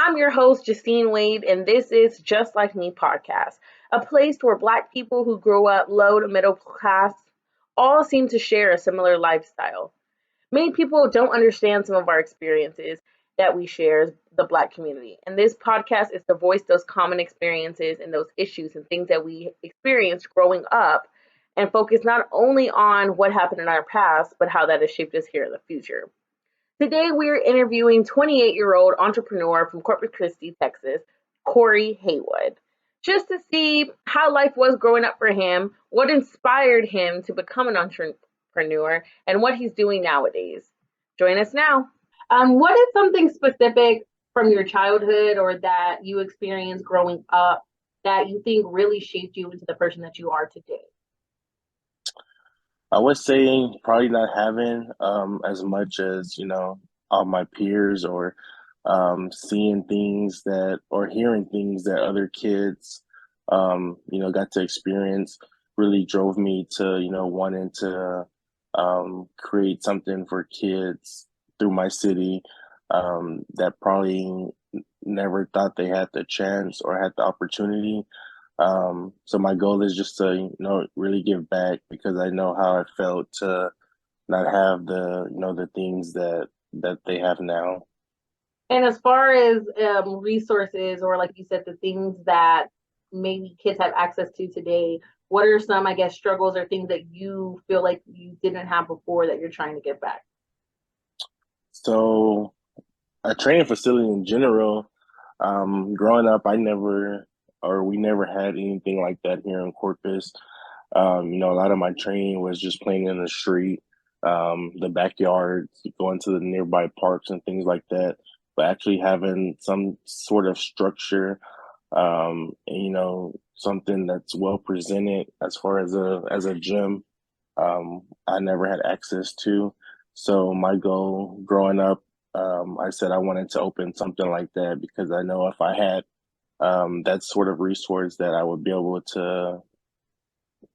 I'm your host, Justine Wade, and this is Just Like Me podcast, a place where Black people who grow up low to middle class all seem to share a similar lifestyle. Many people don't understand some of our experiences that we share as the Black community, and this podcast is to voice those common experiences and those issues and things that we experienced growing up and focus not only on what happened in our past, but how that has shaped us here in the future. Today, we're interviewing 28-year-old entrepreneur from Corpus Christi, Texas, Corey Haywood, just to see how life was growing up for him, what inspired him to become an entrepreneur, and what he's doing nowadays. Join us now. What is something specific from your childhood or that you experienced growing up that you think really shaped you into the person that you are today? I would say probably not having as much as, all my peers or seeing things that or hearing things that other kids got to experience really drove me to, wanting to create something for kids through my city that probably never thought they had the chance or had the opportunity. So my goal is just to, really give back because I know how it felt to not have the things that they have now. And as far as resources, or like you said, the things that maybe kids have access to today, what are some, I guess, struggles or things that you feel like you didn't have before that you're trying to get back? So a training facility in general, growing up, we never had anything like that here in Corpus. A lot of my training was just playing in the street, the backyard, going to the nearby parks and things like that. But actually having some sort of structure, and, something that's well presented as far as a gym, I never had access to. So my goal growing up, I said I wanted to open something like that because I know if I had that sort of resource that I would be able to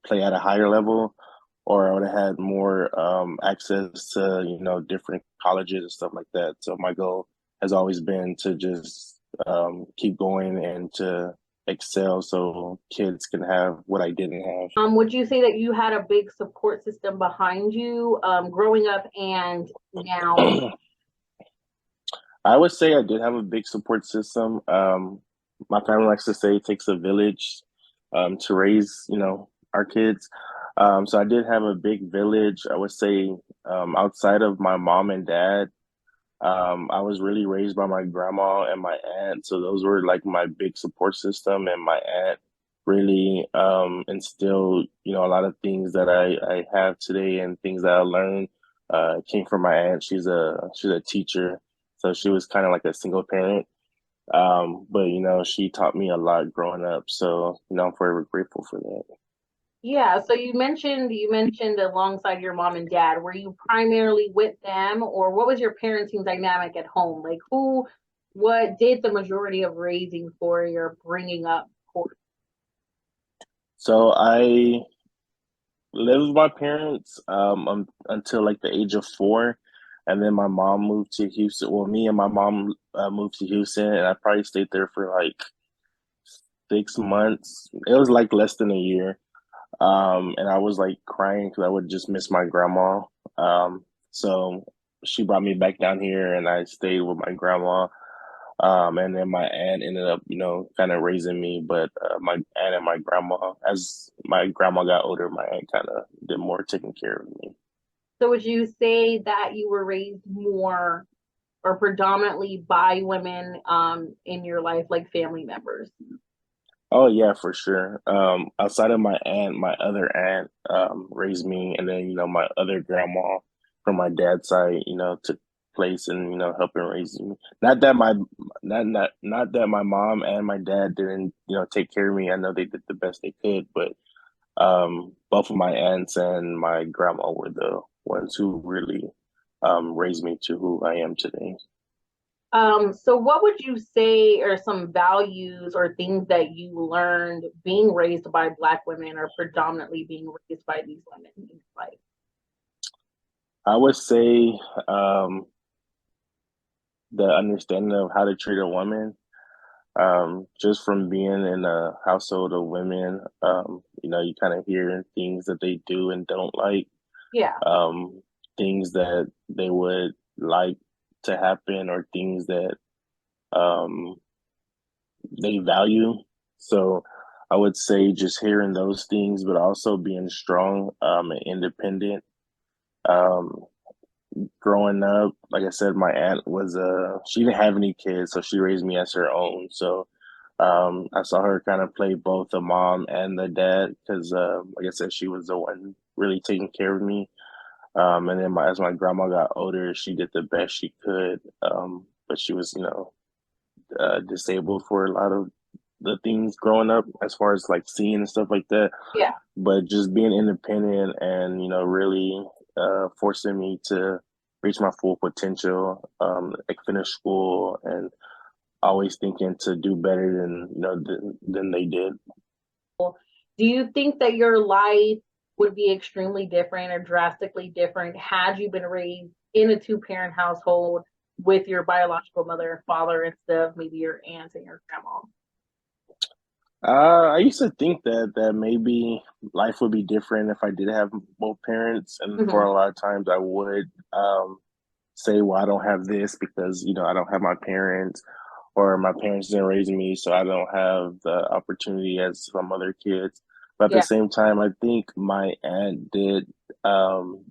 play at a higher level, or I would have had more access to different colleges and stuff like that. So my goal has always been to just keep going and to excel so kids can have what I didn't have. Would you say that you had a big support system behind you growing up and now? I would say I did have a big support system. My family likes to say it takes a village to raise, our kids. So I did have a big village. I would say outside of my mom and dad, I was really raised by my grandma and my aunt. So those were like my big support system, and my aunt really instilled, a lot of things that I have today and things that I learned came from my aunt. She's a teacher, so she was kind of like a single parent. But she taught me a lot growing up. So, I'm forever grateful for that. Yeah, so you mentioned alongside your mom and dad, were you primarily with them, or what was your parenting dynamic at home? Like what did the majority of raising for your bringing up for? So I lived with my parents until like the age of 4. And then my mom moved to Houston. Well, me and my mom moved to Houston, and I probably stayed there for like 6 months. It was like less than a year. And I was like crying because I would just miss my grandma. So she brought me back down here, and I stayed with my grandma. And then my aunt ended up, kind of raising me. But my aunt and my grandma, as my grandma got older, my aunt kind of did more taking care of me. So would you say that you were raised more or predominantly by women in your life, like family members? Oh yeah, for sure. Outside of my aunt, my other aunt raised me, and then my other grandma from my dad's side, took place and helping raise me. Not that my mom and my dad didn't take care of me. I know they did the best they could, but both of my aunts and my grandma were the ones who really raised me to who I am today. So what would you say are some values or things that you learned being raised by Black women or predominantly being raised by these women in your life? I would say um, the understanding of how to treat a woman. Just from being in a household of women, you kind of hear things that they do and don't like, Yeah. um, things that they would like to happen, or things that um, they value. So I would say just hearing those things, but also being strong and independent. Um, Growing up, like I said, my aunt was she didn't have any kids, so she raised me as her own. So I saw her kind of play both the mom and the dad because, like I said, she was the one really taking care of me. And then as my grandma got older, she did the best she could, but she was, disabled for a lot of the things growing up, as far as like seeing and stuff like that. Yeah. But just being independent and really forcing me to reach my full potential, like finish school, and always thinking to do better than than they did. Do you think that your life would be extremely different or drastically different had you been raised in a two-parent household with your biological mother and father instead of maybe your aunt and your grandma? I used to think that maybe life would be different if I did have both parents, and for Mm-hmm. a lot of times I would say, "Well, I don't have this because I don't have my parents, or my parents didn't raise me, so I don't have the opportunity as some other kids." But at the Yeah. same time, I think my aunt did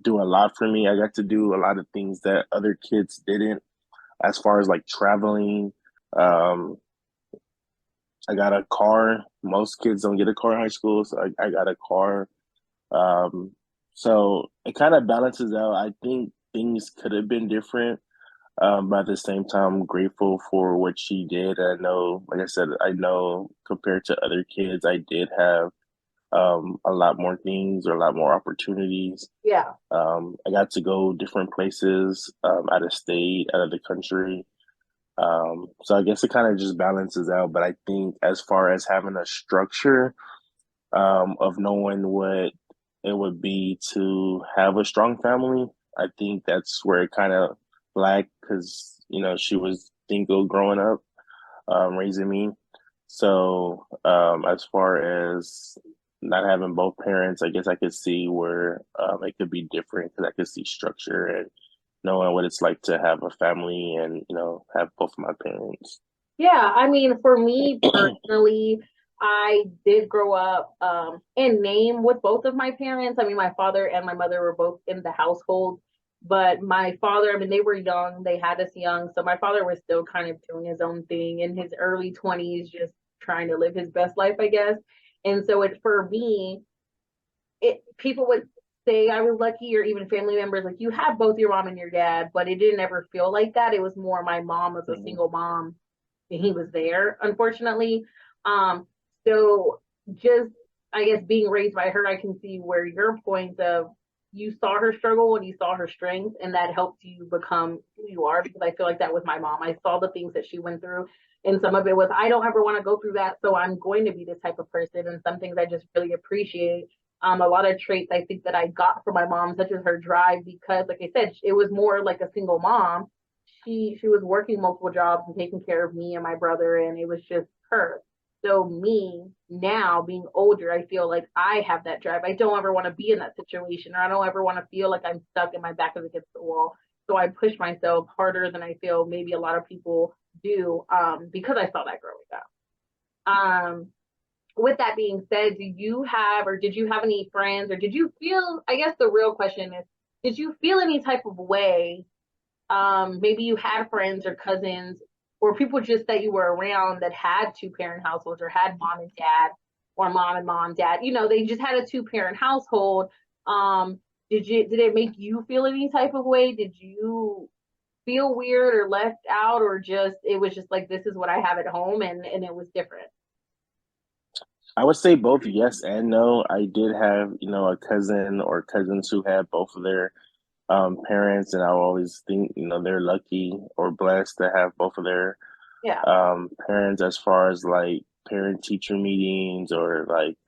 do a lot for me. I got to do a lot of things that other kids didn't, as far as like traveling. Um, I got a car. Most kids don't get a car in high school, so I got a car. Um, so it kind of balances out. I think things could have been different, but at the same time, I'm grateful for what she did. I know, like I said, I know compared to other kids, I did have a lot more things, or a lot more opportunities. Yeah. I got to go different places, out of state, out of the country. So I guess it kind of just balances out. But I think as far as having a structure, of knowing what it would be to have a strong family, I think that's where it kind of lacked, because she was single growing up, raising me. So as far as not having both parents, I guess I could see where it could be different, because I could see structure and knowing what it's like to have a family and have both of my parents. Yeah, I mean, for me personally, I did grow up in name with both of my parents. I mean, my father and my mother were both in the household, but my father, I mean, they were young, they had us young. So my father was still kind of doing his own thing in his early 20s, just trying to live his best life, I guess. And so it for me, it people would say I was lucky, or even family members like you have both your mom and your dad, but it didn't ever feel like that. It was more my mom was a Mhm. single mom and he was there, unfortunately. Um, so just I guess being raised by her, I can see where your point of you saw her struggle and you saw her strength, and that helped you become who you are. Because I feel like that was my mom. I saw the things that she went through, and some of it was I don't ever want to go through that, so I'm going to be this type of person. And some things I just really appreciate. A lot of traits I think that I got from my mom, such as her drive, because like I said, it was more like a single mom. She was working multiple jobs and taking care of me and my brother, and it was just her. So me now being older, I feel like I have that drive. I don't ever want to be in that situation, or I don't ever want to feel like I'm stuck and my back is against the wall. So I push myself harder than I feel maybe a lot of people do, because I saw that growing up. With that being said, do you have or did you have any friends, or did you feel, I guess the real question is, did you feel any type of way, maybe you had friends or cousins or people just that you were around that had two parent households or had mom and dad, or mom and mom, dad, they just had a two parent household. Um, did it make you feel any type of way? Did you feel weird or left out, or just it was just like this is what I have at home, and it was different? I would say both yes and no. I did have, a cousin or cousins who had both of their parents, and I always think, they're lucky or blessed to have both of their Yeah. parents, as far as like parent teacher meetings, or like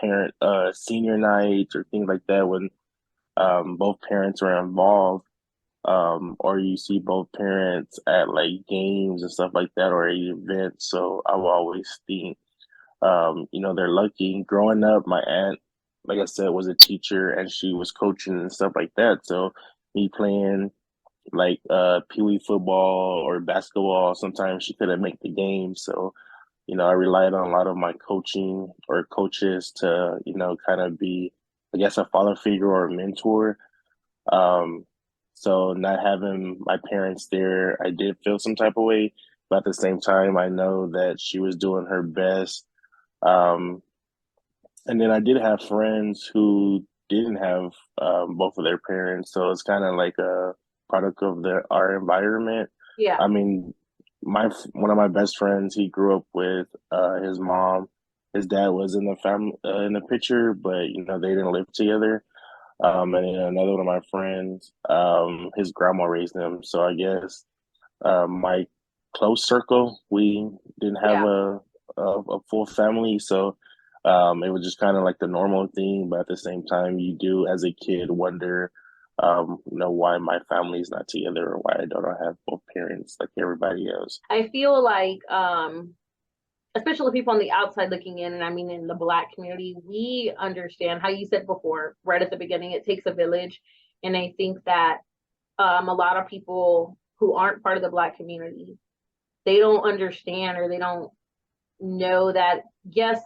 parent senior nights, or things like that, when both parents were involved. or you see both parents at like games and stuff like that or at events. So I will always think, they're lucky. Growing up, my aunt, like I said, was a teacher and she was coaching and stuff like that. So me playing like pee wee football or basketball, sometimes she couldn't make the game. So, I relied on a lot of my coaching or coaches to, kind of be, I guess, a father figure or a mentor. Um, so not having my parents there, I did feel some type of way, but at the same time, I know that she was doing her best. Um, and then I did have friends who didn't have both of their parents, so it's kind of like a product of our environment. Yeah. I mean, my one of my best friends, he grew up with his mom. His dad was in the family in the picture, but they didn't live together. And then another one of my friends, his grandma raised him. So I guess my close circle, we didn't have Yeah. a full family, so it was just kind of like the normal thing. But at the same time, you do as a kid wonder, why my family's not together or why I don't have both parents like everybody else. I feel like, especially people on the outside looking in, and I mean in the Black community, we understand how you said before, right at the beginning, it takes a village. And I think that a lot of people who aren't part of the Black community, they don't understand or they don't know that, yes,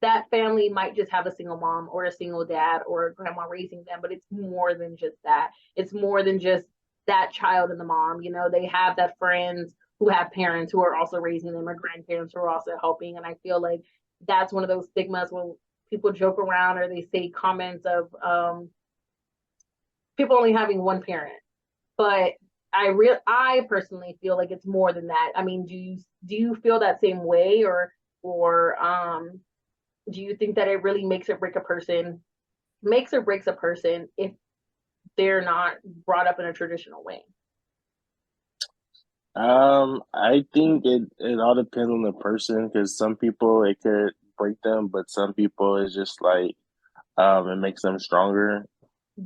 that family might just have a single mom or a single dad or a grandma raising them, but it's more than just that. It's more than just that child and the mom. They have that friends who have parents who are also raising them or grandparents who are also helping. And I feel like that's one of those stigmas when people joke around or they say comments of people only having one parent. But I personally feel like it's more than that. I mean, do you feel that same way, or do you think that it really makes or breaks a person if they're not brought up in a traditional way? I think it all depends on the person because some people it could break them, but some people it's just like it makes them stronger.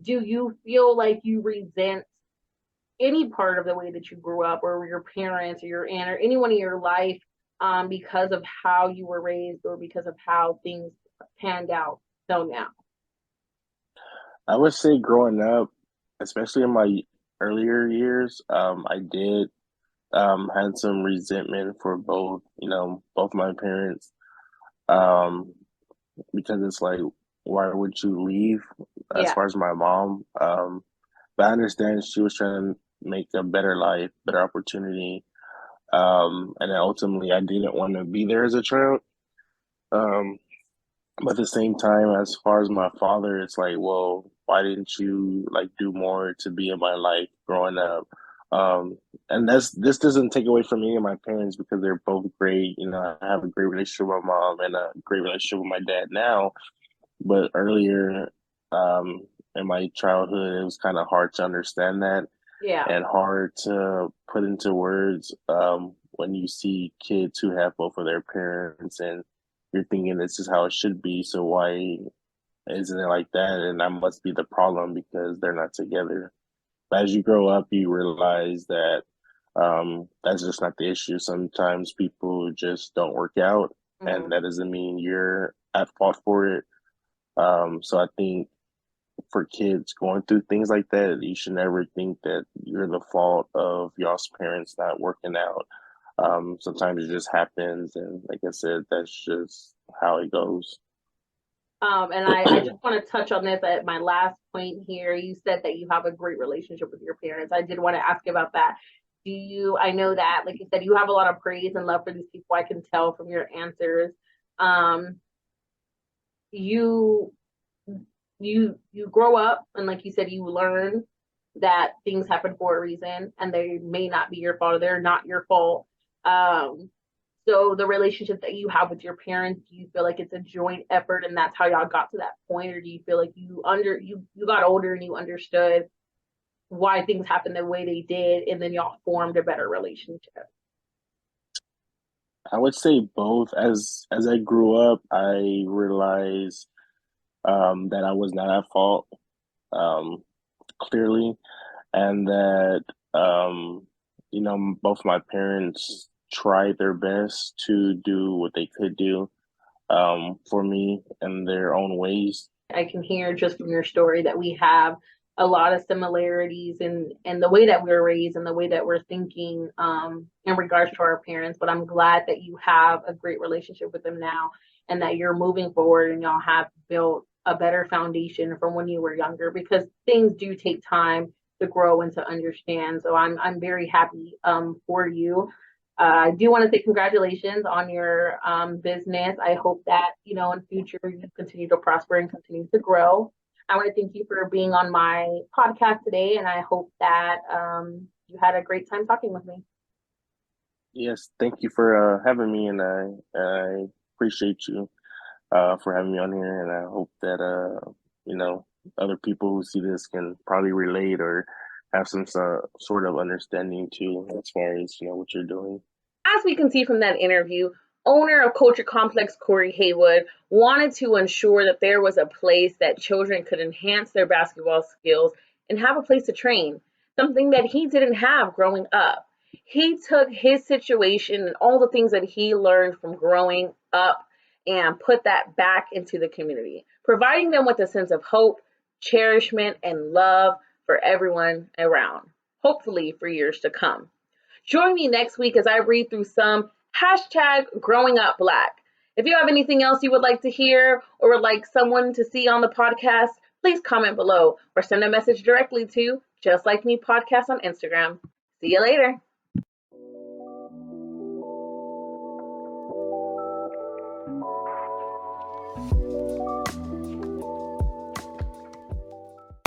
Do you feel like you resent any part of the way that you grew up, or your parents, or your aunt, or anyone in your life, because of how you were raised, or because of how things panned out till now? I would say growing up, especially in my earlier years, I did had some resentment for both my parents. Um, because it's like, why would you leave? As Yeah. far as my mom, but I understand she was trying to make a better life, better opportunity. And then ultimately, I didn't want to be there as a child. Um, but at the same time, as far as my father, it's like, well, why didn't you like do more to be in my life growing up? And this doesn't take away from any of my parents because they're both great. I have a great relationship with my mom and a great relationship with my dad now. But earlier, in my childhood, it was kind of hard to understand that Yeah. and hard to put into words when you see kids who have both of their parents and you're thinking this is how it should be. So why isn't it like that? And that must be the problem because they're not together. But as you grow up, you realize that that's just not the issue. Sometimes people just don't work out, Hmm. and that doesn't mean you're at fault for it. So I think for kids going through things like that, you should never think that you're the fault of y'all's parents not working out. Sometimes it just happens, and like I said, that's just how it goes. And I just want to touch on this at my last point here. You said that you have a great relationship with your parents. I did want to ask about that. I know that, like you said, you have a lot of praise and love for these people. I can tell from your answers. Um, you you grow up, and like you said, you learn that things happen for a reason and they may not be your fault, or they're not your fault. um so the relationship that you have with your parents, do you feel like it's a joint effort and that's how y'all got to that point, or do you feel like you got older and you understood why things happened the way they did and then y'all formed a better relationship? I would say both. As I grew up, I realized that I was not at fault. Um, Clearly, and that both my parents tried their best to do what they could do for me in their own ways. I can hear just from your story that we have a lot of similarities in the way that we were raised and the way that we're thinking in regards to our parents. But I'm glad that you have a great relationship with them now and that you're moving forward and y'all have built a better foundation from when you were younger because things do take time to grow and to understand. So I'm very happy for you. I do want to say congratulations on your business. I hope that, in future you continue to prosper and continue to grow. I want to thank you for being on my podcast today, and I hope that you had a great time talking with me. Yes, thank you for having me, and I appreciate you for having me on here, and I hope that other people who see this can probably relate or have some sort of understanding too, as far as what you're doing. As we can see from that interview, owner of Culture Complex Corey Haywood wanted to ensure that there was a place that children could enhance their basketball skills and have a place to train, something that he didn't have growing up. He took his situation and all the things that he learned from growing up and put that back into the community, providing them with a sense of hope, cherishment, and love for everyone around, hopefully for years to come. Join me next week as I read through some hashtag growing up black. If you have anything else you would like to hear or would like someone to see on the podcast, please comment below or send a message directly to Just Like Me Podcast on Instagram. See you later.